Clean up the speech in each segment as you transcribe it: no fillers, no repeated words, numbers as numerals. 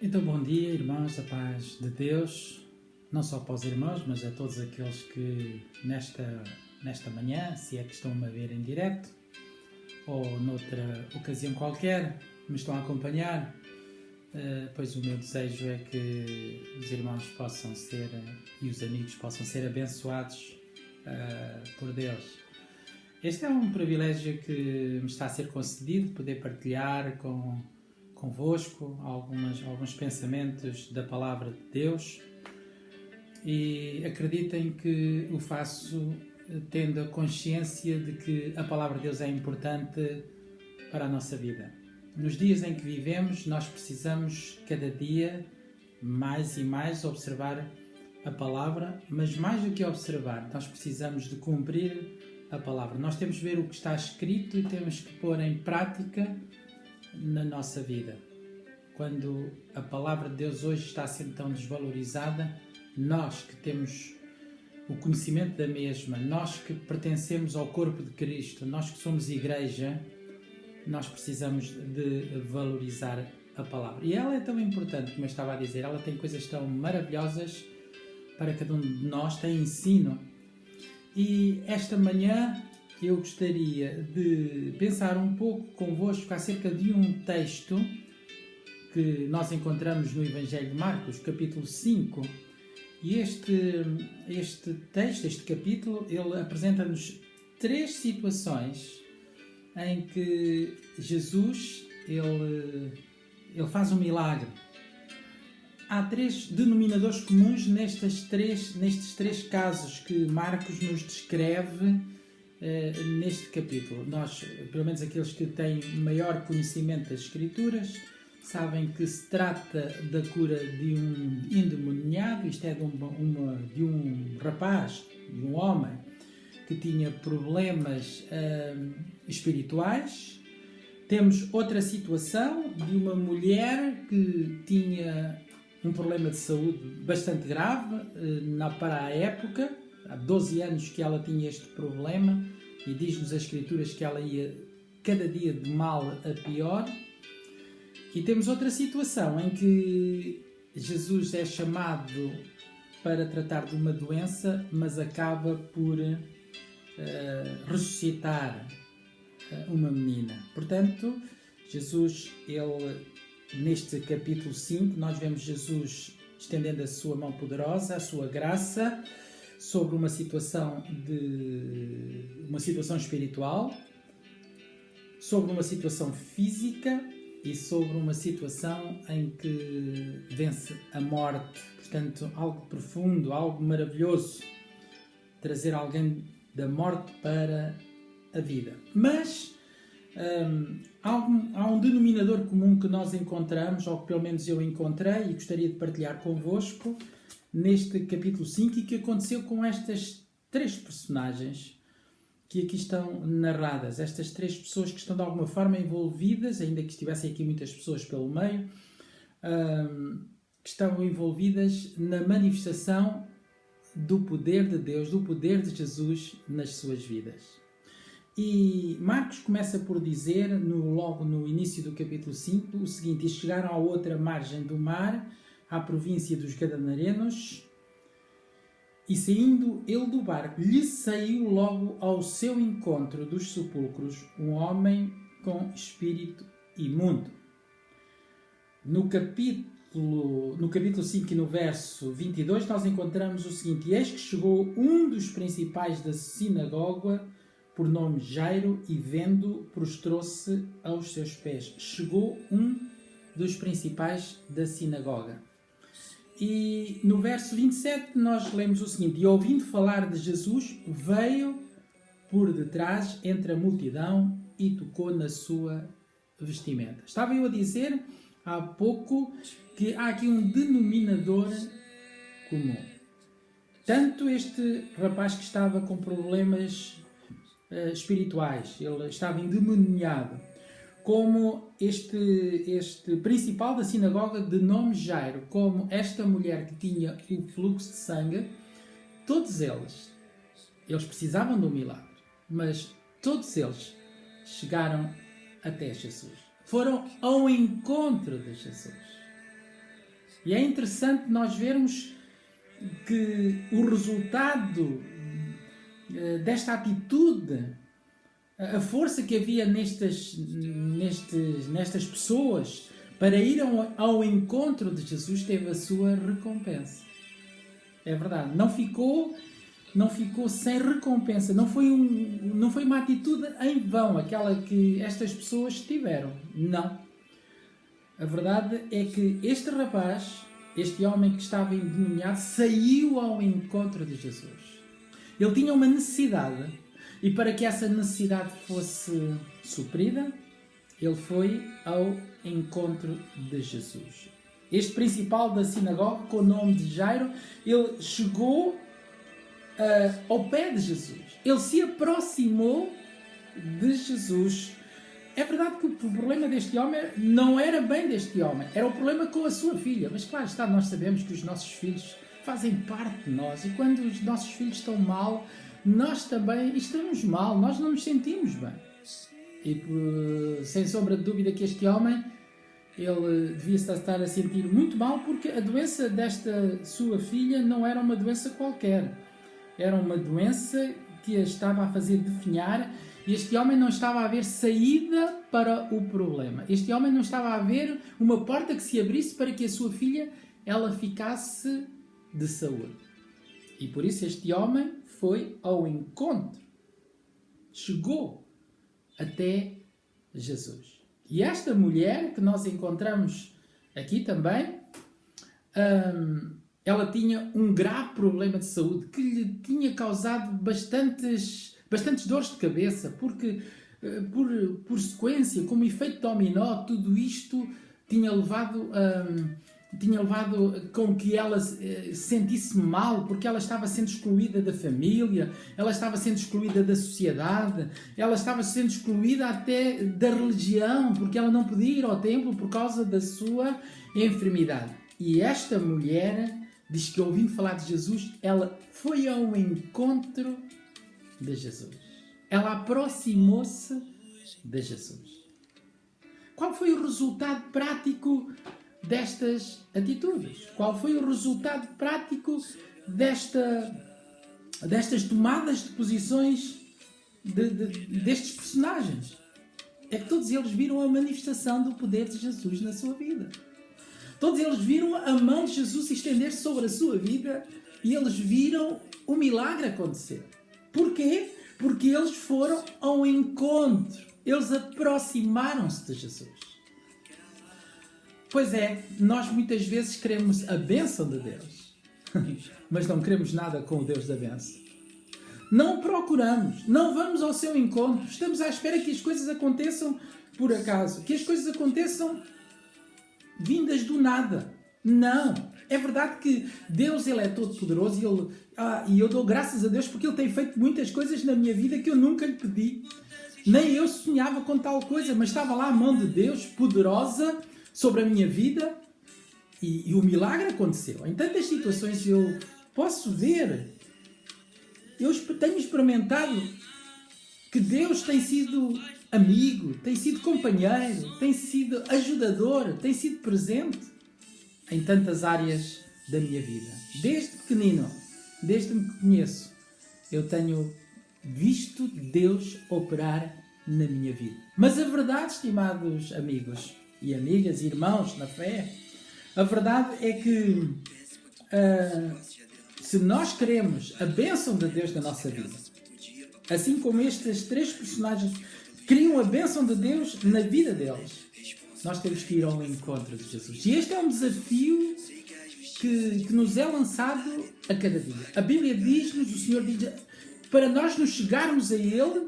Então, bom dia, irmãos, a paz de Deus, não só para os irmãos, mas a todos aqueles que nesta manhã, se é que estão-me a ver em direto, ou noutra ocasião qualquer, me estão a acompanhar, pois o meu desejo é que os irmãos possam ser, e os amigos possam ser abençoados por Deus. Este é um privilégio que me está a ser concedido, poder partilhar convosco alguns pensamentos da Palavra de Deus, e acreditem que o faço tendo a consciência de que a Palavra de Deus é importante para a nossa vida. Nos dias em que vivemos, nós precisamos cada dia mais e mais observar a Palavra, mas mais do que observar, nós precisamos de cumprir a Palavra. Nós temos de ver o que está escrito e temos que pôr em prática na nossa vida. Quando a Palavra de Deus hoje está sendo tão desvalorizada, nós que temos o conhecimento da mesma, nós que pertencemos ao corpo de Cristo, nós que somos igreja, nós precisamos de valorizar a Palavra. E ela é tão importante, como eu estava a dizer, ela tem coisas tão maravilhosas para cada um de nós, tem ensino. E esta manhã eu gostaria de pensar um pouco convosco acerca de um texto que nós encontramos no Evangelho de Marcos, capítulo 5. E este texto, este capítulo, ele apresenta-nos três situações em que Jesus ele faz um milagre. Há três denominadores comuns nestes três casos que Marcos nos descreve neste capítulo. Nós, pelo menos aqueles que têm maior conhecimento das Escrituras, sabem que se trata da cura de um endemoniado, isto é, de um rapaz, de um homem, que tinha problemas espirituais. Temos outra situação de uma mulher que tinha um problema de saúde bastante grave para a época. Há 12 anos que ela tinha este problema e diz-nos as Escrituras que ela ia cada dia de mal a pior. E temos outra situação em que Jesus é chamado para tratar de uma doença, mas acaba por ressuscitar uma menina. Portanto, Jesus, neste capítulo 5, nós vemos Jesus estendendo a sua mão poderosa, a sua graça, sobre uma situação espiritual, sobre uma situação física e sobre uma situação em que vence a morte. Portanto, algo profundo, algo maravilhoso, trazer alguém da morte para a vida. Mas há um denominador comum que nós encontramos, ou que pelo menos eu encontrei e gostaria de partilhar convosco neste capítulo 5, e que aconteceu com estas três personagens que aqui estão narradas, estas três pessoas que estão de alguma forma envolvidas, ainda que estivessem aqui muitas pessoas pelo meio, que estão envolvidas na manifestação do poder de Deus, do poder de Jesus nas suas vidas. E Marcos começa por dizer, logo no início do capítulo 5, o seguinte: e chegaram à outra margem do mar, à província dos Gadarenos, e saindo ele do barco, lhe saiu logo ao seu encontro dos sepulcros um homem com espírito imundo. No capítulo 5 e no verso 22, nós encontramos o seguinte: e eis que chegou um dos principais da sinagoga, por nome Jairo, e vendo, prostrou-se aos seus pés. Chegou um dos principais da sinagoga. E no verso 27 nós lemos o seguinte: e ouvindo falar de Jesus, veio por detrás entre a multidão e tocou na sua vestimenta. Estava eu a dizer há pouco que há aqui um denominador comum. Tanto este rapaz que estava com problemas espirituais, ele estava endemoniado, como este principal da sinagoga de nome Jairo, como esta mulher que tinha o fluxo de sangue, todos eles precisavam de um milagre, mas todos eles chegaram até Jesus. Foram ao encontro de Jesus. E é interessante nós vermos que o resultado desta atitude, a força que havia nestas pessoas para ir ao encontro de Jesus, teve a sua recompensa. É verdade, não ficou sem recompensa, não foi uma atitude em vão aquela que estas pessoas tiveram. Não. A verdade é que este rapaz, este homem que estava endemoniado, saiu ao encontro de Jesus. Ele tinha uma necessidade, e para que essa necessidade fosse suprida, ele foi ao encontro de Jesus. Este principal da sinagoga, com o nome de Jairo, ele chegou ao pé de Jesus. Ele se aproximou de Jesus. É verdade que o problema deste homem não era bem deste homem, era o problema com a sua filha. Mas claro está, nós sabemos que os nossos filhos fazem parte de nós, e quando os nossos filhos estão mal, nós também estamos mal, nós não nos sentimos bem. E sem sombra de dúvida que este homem, ele devia estar a sentir muito mal, porque a doença desta sua filha não era uma doença qualquer. Era uma doença que a estava a fazer definhar, e este homem não estava a ver saída para o problema. Este homem não estava a ver uma porta que se abrisse para que a sua filha ela ficasse de saúde. E por isso este homem foi ao encontro. Chegou até Jesus. E esta mulher que nós encontramos aqui também, ela tinha um grave problema de saúde que lhe tinha causado bastantes dores de cabeça, porque por sequência, como efeito dominó, tudo isto tinha levado com que ela se sentisse mal, porque ela estava sendo excluída da família, ela estava sendo excluída da sociedade, ela estava sendo excluída até da religião, porque ela não podia ir ao templo por causa da sua enfermidade. E esta mulher diz que, ouvindo falar de Jesus, ela foi ao encontro de Jesus. Ela aproximou-se de Jesus. Qual foi o resultado prático destas atitudes? Qual foi o resultado prático destas tomadas de posições destes personagens? É que todos eles viram a manifestação do poder de Jesus na sua vida. Todos eles viram a mão de Jesus estender-se sobre a sua vida, e eles viram o milagre acontecer. Porquê? Porque eles foram ao encontro. Eles aproximaram-se de Jesus. Pois é, nós muitas vezes queremos a bênção de Deus, mas não queremos nada com o Deus da bênção. Não procuramos, não vamos ao seu encontro, estamos à espera que as coisas aconteçam por acaso, que as coisas aconteçam vindas do nada. Não, é verdade que Deus, Ele é todo poderoso, e eu dou graças a Deus porque Ele tem feito muitas coisas na minha vida que eu nunca lhe pedi. Nem eu sonhava com tal coisa, mas estava lá a mão de Deus poderosa sobre a minha vida, e o milagre aconteceu. Em tantas situações eu posso ver, eu tenho experimentado que Deus tem sido amigo, tem sido companheiro, tem sido ajudador, tem sido presente em tantas áreas da minha vida. Desde pequenino, desde que me conheço, eu tenho visto Deus operar na minha vida. Mas a verdade, estimados amigos e amigas, irmãos na fé, a verdade é que se nós queremos a bênção de Deus na nossa vida, assim como estes três personagens queriam a bênção de Deus na vida deles, nós temos que ir ao encontro de Jesus. E este é um desafio que nos é lançado a cada dia. A Bíblia diz-nos, o Senhor diz, para nós nos chegarmos a Ele,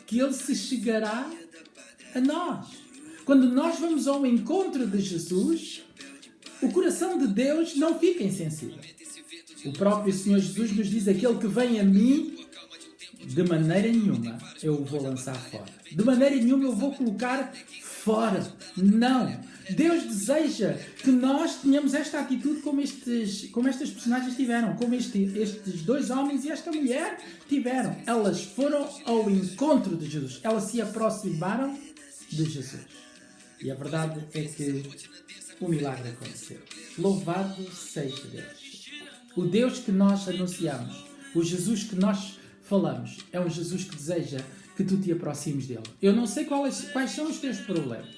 que Ele se chegará a nós. Quando nós vamos ao encontro de Jesus, o coração de Deus não fica insensível. O próprio Senhor Jesus nos diz, aquele que vem a mim, de maneira nenhuma eu o vou lançar fora. De maneira nenhuma eu vou colocar fora. Não. Deus deseja que nós tenhamos esta atitude como estas personagens tiveram, como estes dois homens e esta mulher tiveram. Elas foram ao encontro de Jesus. Elas se aproximaram de Jesus. E a verdade é que o milagre aconteceu. Louvado seja Deus. O Deus que nós anunciamos, o Jesus que nós falamos, é um Jesus que deseja que tu te aproximes dele. Eu não sei quais são os teus problemas.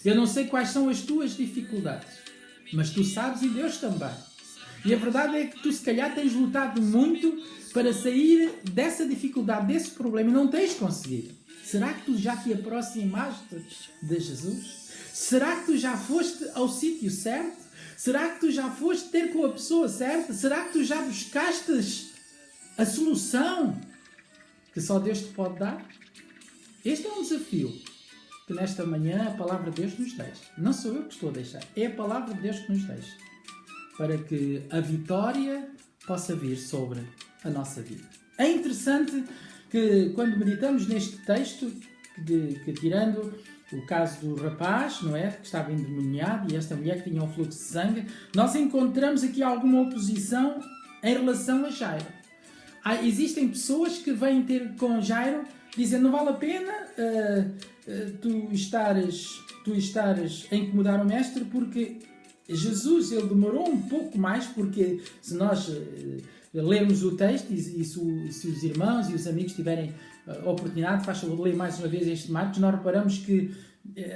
Eu não sei quais são as tuas dificuldades. Mas tu sabes e Deus também. E a verdade é que tu se calhar tens lutado muito para sair dessa dificuldade, desse problema e não tens conseguido. Será que tu já te aproximaste de Jesus? Será que tu já foste ao sítio certo? Será que tu já foste ter com a pessoa certa? Será que tu já buscaste a solução que só Deus te pode dar? Este é um desafio que nesta manhã a palavra de Deus nos deixa. Não sou eu que estou a deixar, é a palavra de Deus que nos deixa. Para que a vitória possa vir sobre a nossa vida. É interessante que quando meditamos neste texto, que tirando o caso do rapaz, não é? Que estava endemoniado e esta mulher que tinha um fluxo de sangue, nós encontramos aqui alguma oposição em relação a Jairo. Existem pessoas que vêm ter com Jairo dizendo não vale a pena tu estares a incomodar o mestre porque Jesus ele demorou um pouco mais, porque se nós lermos o texto e se os irmãos e os amigos tiverem a oportunidade, faz favor de ler mais uma vez este Marcos, nós reparamos que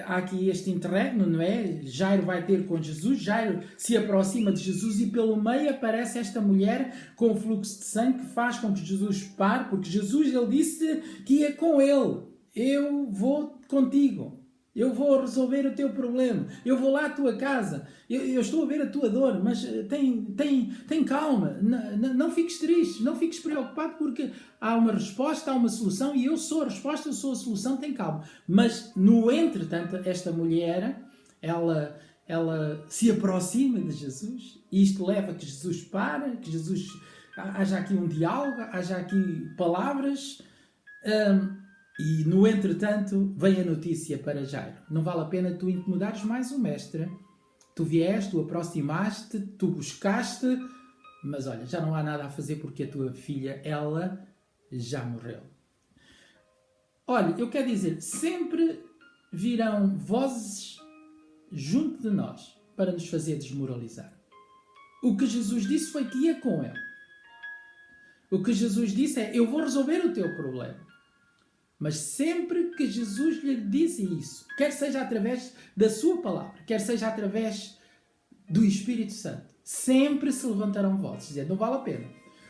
há aqui este interregno, não é? Jairo vai ter com Jesus, Jairo se aproxima de Jesus e pelo meio aparece esta mulher com o fluxo de sangue que faz com que Jesus pare, porque Jesus ele disse que ia com ele. Eu vou contigo. Eu vou resolver o teu problema. Eu vou lá à tua casa. Eu estou a ver a tua dor, mas tem calma. Não fiques triste, não fiques preocupado porque há uma resposta, há uma solução e eu sou a resposta, eu sou a solução, tem calma. Mas, no entretanto, esta mulher, ela se aproxima de Jesus e isto leva a que Jesus pare, que Jesus haja aqui um diálogo, haja aqui palavras. E, no entretanto, vem a notícia para Jairo. Não vale a pena tu incomodares mais o mestre. Tu vieste, tu aproximaste, tu buscaste, mas olha, já não há nada a fazer porque a tua filha, ela já morreu. Olha, eu quero dizer, sempre virão vozes junto de nós para nos fazer desmoralizar. O que Jesus disse foi que ia com ele. O que Jesus disse é, eu vou resolver o teu problema. Mas sempre que Jesus lhe disse isso, quer seja através da sua palavra, quer seja através do Espírito Santo, sempre se levantarão vozes, dizendo, não vale a pena.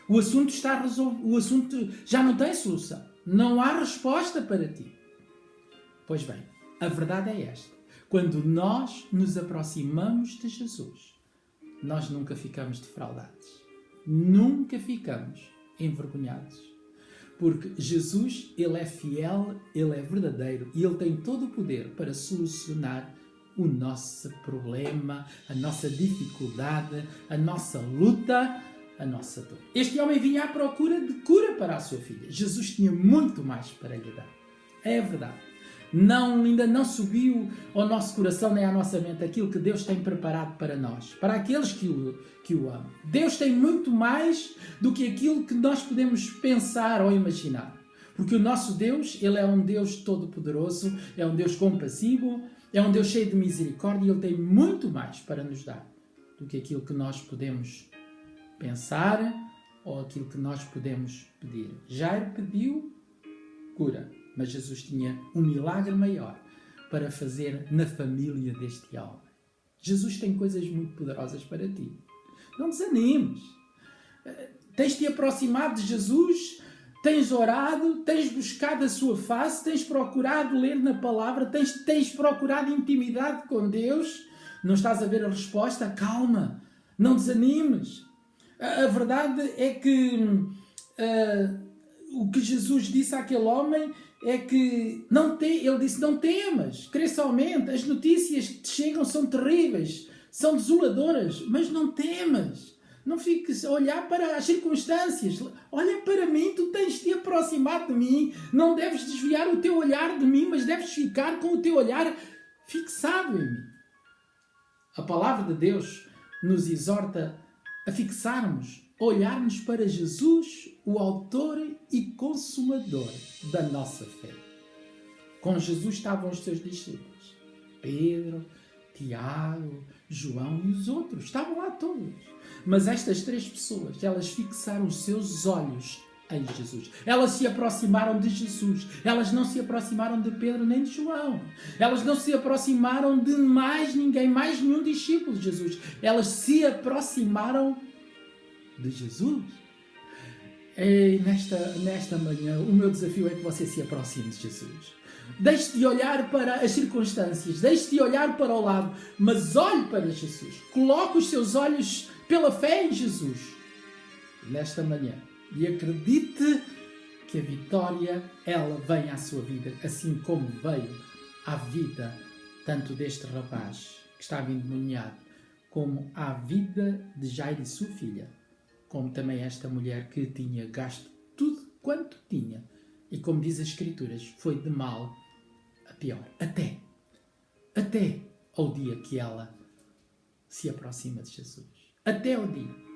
O assunto está resolvido, o assunto já não tem solução. Não há resposta para ti. Pois bem, a verdade é esta. Quando nós nos aproximamos de Jesus, nós nunca ficamos defraudados. Nunca ficamos envergonhados. Porque Jesus, ele é fiel, ele é verdadeiro e ele tem todo o poder para solucionar o nosso problema, a nossa dificuldade, a nossa luta, a nossa dor. Este homem vinha à procura de cura para a sua filha. Jesus tinha muito mais para lhe dar. É verdade. Ainda não subiu ao nosso coração nem à nossa mente aquilo que Deus tem preparado para nós, para aqueles que o amam. Deus tem muito mais do que aquilo que nós podemos pensar ou imaginar. Porque o nosso Deus, ele é um Deus todo-poderoso, é um Deus compassivo, é um Deus cheio de misericórdia e ele tem muito mais para nos dar do que aquilo que nós podemos pensar ou aquilo que nós podemos pedir. Jairo pediu cura. Mas Jesus tinha um milagre maior para fazer na família deste homem. Jesus tem coisas muito poderosas para ti. Não desanimes. Tens-te aproximado de Jesus, tens orado, tens buscado a sua face, tens procurado ler na palavra, tens procurado intimidade com Deus. Não estás a ver a resposta? Calma, não desanimes. A verdade é que o que Jesus disse àquele homem é que ele disse, não temas, crê somente, as notícias que te chegam são terríveis, são desoladoras, mas não temas, não fiques a olhar para as circunstâncias, olha para mim, tu tens de te aproximar de mim, não deves desviar o teu olhar de mim, mas deves ficar com o teu olhar fixado em mim. A palavra de Deus nos exorta a fixarmos, olharmos para Jesus, o autor e consumador da nossa fé. Com Jesus estavam os seus discípulos. Pedro, Tiago, João e os outros. Estavam lá todos. Mas estas 3 pessoas, elas fixaram os seus olhos em Jesus. Elas se aproximaram de Jesus. Elas não se aproximaram de Pedro nem de João. Elas não se aproximaram de mais ninguém, mais nenhum discípulo de Jesus. Elas se aproximaram de Jesus. E nesta manhã, o meu desafio é que você se aproxime de Jesus. Deixe de olhar para as circunstâncias, deixe de olhar para o lado, mas olhe para Jesus. Coloque os seus olhos pela fé em Jesus nesta manhã e acredite que a vitória, ela vem à sua vida, assim como veio à vida tanto deste rapaz que estava endemoniado, como à vida de Jairo e sua filha, como também esta mulher que tinha gasto tudo quanto tinha. E como diz as Escrituras, foi de mal a pior. Até ao dia que ela se aproxima de Jesus. Até ao dia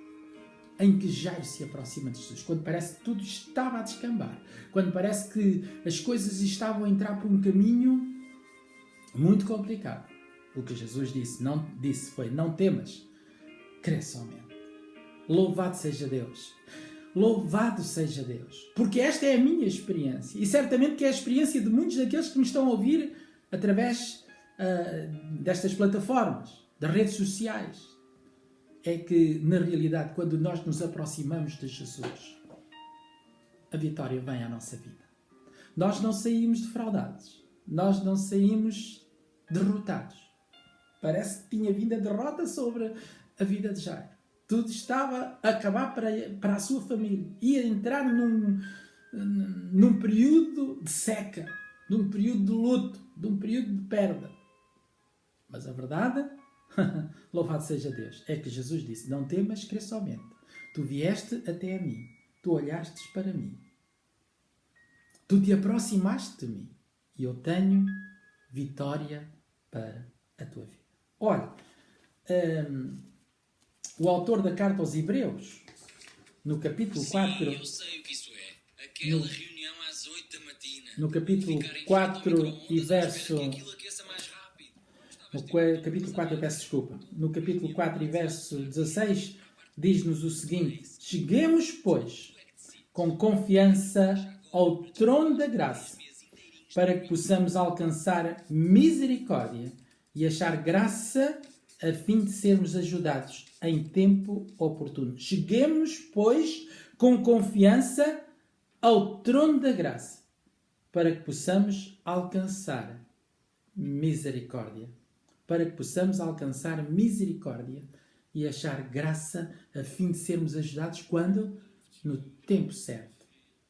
em que Jairo se aproxima de Jesus. Quando parece que tudo estava a descambar. Quando parece que as coisas estavam a entrar por um caminho muito complicado. O que Jesus disse foi, não temas, crê somente. Louvado seja Deus. Louvado seja Deus. Porque esta é a minha experiência. E certamente que é a experiência de muitos daqueles que me estão a ouvir através destas plataformas, das redes sociais. É que, na realidade, quando nós nos aproximamos de Jesus, a vitória vem à nossa vida. Nós não saímos defraudados. Nós não saímos derrotados. Parece que tinha vindo a derrota sobre a vida de Jairo. Tudo estava a acabar para a sua família. Ia entrar num período de seca, num período de luto, num período de perda. Mas a verdade, louvado seja Deus, é que Jesus disse, não temas, crê somente. Tu vieste até a mim, tu olhastes para mim, tu te aproximaste de mim e eu tenho vitória para a tua vida. Olha, o autor da carta aos Hebreus, no capítulo 4... Sim, eu sei o que isso é. Aquela reunião às 8 da matina. No capítulo 4 e verso... No capítulo 4 e verso 16, diz-nos o seguinte: cheguemos, pois, com confiança ao trono da graça, para que possamos alcançar misericórdia e achar graça a fim de sermos ajudados em tempo oportuno. Cheguemos, pois, com confiança ao trono da graça, para que possamos alcançar misericórdia. Para que possamos alcançar misericórdia e achar graça a fim de sermos ajudados quando? No tempo certo.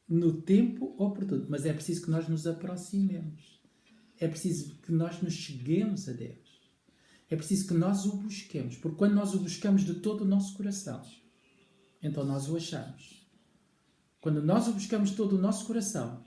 No tempo oportuno. Mas é preciso que nós nos aproximemos. É preciso que nós nos cheguemos a Deus. É preciso que nós o busquemos. Porque quando nós o buscamos de todo o nosso coração, então nós o achamos. Quando nós o buscamos de todo o nosso coração,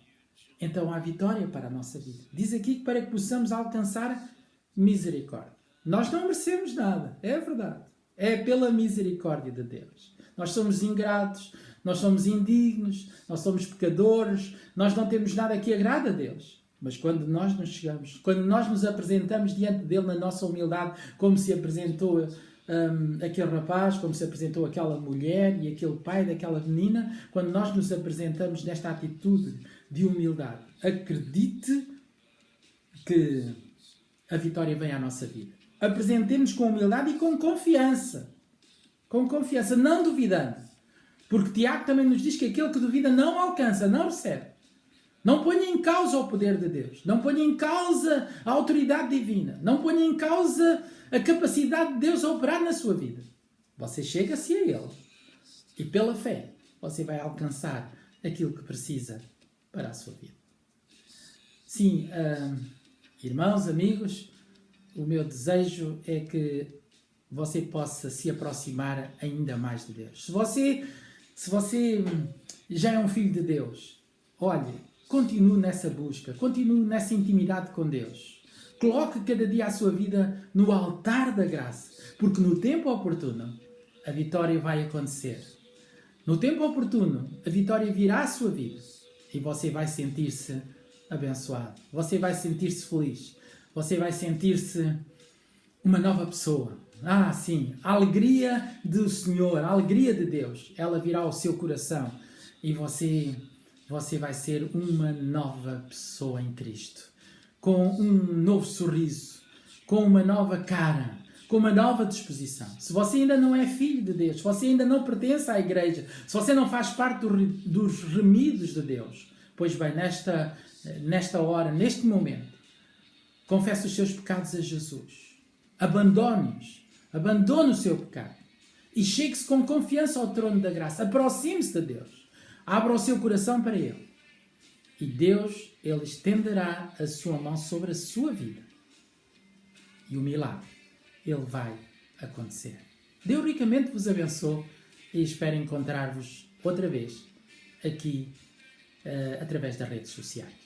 então há vitória para a nossa vida. Diz aqui que para que possamos alcançar misericórdia. Nós não merecemos nada, é verdade. É pela misericórdia de Deus. Nós somos ingratos, nós somos indignos, nós somos pecadores, nós não temos nada que agrade a Deus. Mas quando nós nos chegamos, quando nós nos apresentamos diante dele na nossa humildade, como se apresentou aquele rapaz, como se apresentou aquela mulher e aquele pai daquela menina, quando nós nos apresentamos nesta atitude de humildade, acredite que a vitória vem à nossa vida. Apresentemos com humildade e com confiança. Com confiança, não duvidando. Porque Tiago também nos diz que aquele que duvida não alcança, não recebe. Não ponha em causa o poder de Deus. Não ponha em causa a autoridade divina. Não ponha em causa a capacidade de Deus a operar na sua vida. Você chega-se a Ele. E pela fé, você vai alcançar aquilo que precisa para a sua vida. Sim, irmãos, amigos, o meu desejo é que você possa se aproximar ainda mais de Deus. Se você já é um filho de Deus, olhe, continue nessa busca, continue nessa intimidade com Deus. Coloque cada dia a sua vida no altar da graça, porque no tempo oportuno a vitória vai acontecer. No tempo oportuno a vitória virá à sua vida. E você vai sentir-se abençoado. Você vai sentir-se feliz. Você vai sentir-se você vai sentir-se uma nova pessoa. Ah, sim, a alegria do Senhor, a alegria de Deus, ela virá ao seu coração e você vai ser uma nova pessoa em Cristo, com um novo sorriso, com uma nova cara, com uma nova disposição. Se você ainda não é filho de Deus, se você ainda não pertence à igreja, se você não faz parte dos remidos de Deus, pois bem, nesta hora, neste momento, confesse os seus pecados a Jesus. Abandone o seu pecado e chegue-se com confiança ao trono da graça. Aproxime-se de Deus. Abra o seu coração para Ele. E Deus, Ele estenderá a sua mão sobre a sua vida. E o milagre, Ele vai acontecer. Deus ricamente vos abençoe e espero encontrar-vos outra vez aqui através das redes sociais.